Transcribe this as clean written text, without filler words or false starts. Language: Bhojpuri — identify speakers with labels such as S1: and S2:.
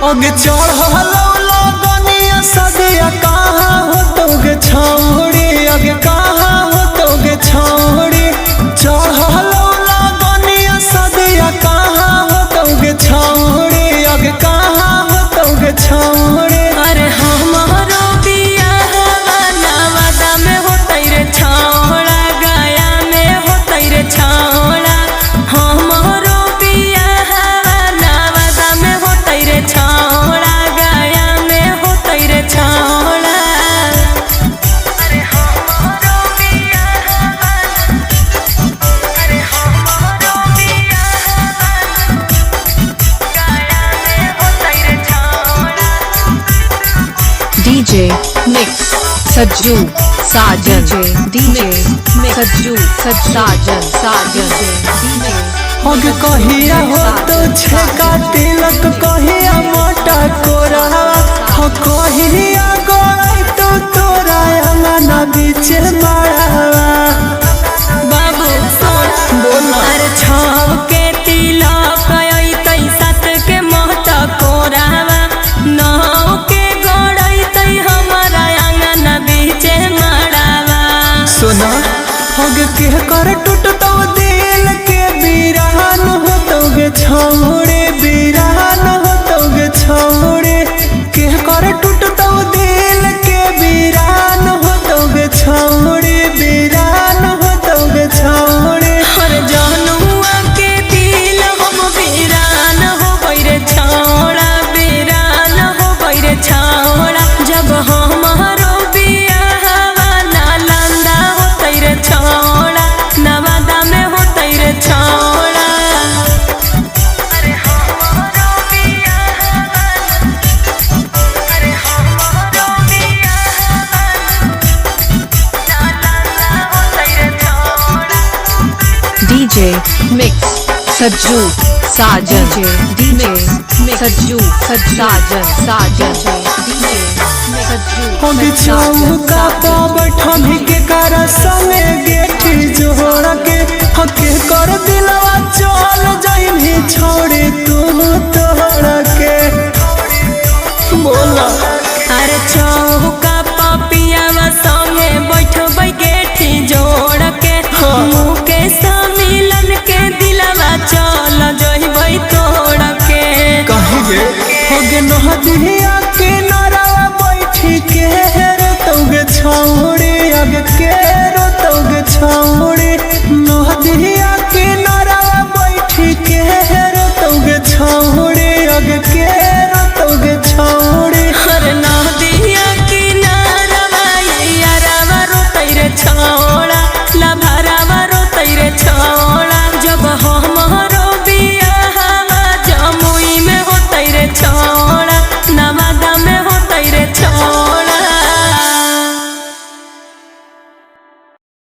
S1: अगे चढ़लो लगनिया सदिया कहाँ हो तोगे छौड़ी, अगे कहाँ हो तोगे छौड़ी। चढ़लो लगनिया सदिया कहाँ हो तोगे छौड़ी, अगे कहाँ हो तोगे छौड़ी।
S2: अरे हमारो बियाहवा नवादा में होतै रे छौड़ा, गया में होतै रे छौड़ा। हमारो बियाहवा नवादा में होतै रे छौड़ा, गया में होतै रे छौड़ा। अरे हमारो बियाहवा, अरे हमारो बियाहवा गया में होतै रे छौड़ा।
S3: DJ Mix Sajju Sajan DJ Mix Sajju Sajan DJ
S1: अगे कहिया हो तो छेका तिलक, कहिया मोटा कोरावा हो, कहिया गोई तो तोरा अंगना बीच मारावा।
S2: बाबू सुन
S1: बोला
S2: अरे छाव के तिलक अइतै सात के महता कोरावा, नाव के गड़ैतै हमारा आंगन बीचे मड़ावा।
S1: सुना अगे के कर टूटतो दिल के बीरान हो तोगे छौड़े, बीरान हो तोगे छौड़े। के कर टूटतो दिल के बीरान हो तोगे छौड़े, बीरान हो तोगे छौड़े।
S2: हर जनुआ के दिल हम वीरान हो बैरे छौड़ा, वीरान हो बैरे छौड़ा। जब हमारो बियाहवा नालंदा होतै रे छौड़ा, नवादा में होतै रे छौड़ा। अरे हमारो बियाहवा, अरे हमारो बियाहवा नालंदा होतै रे छौड़ा।
S3: DJ Mix Sajju Sajan DJ Mix Sajju Sajan DJ Mix Sajju
S1: अगे चौका पा बैठा भी के कर संगे गेठी जोड़ के हके कर दिलवा चल जाई भी छोड़े तू।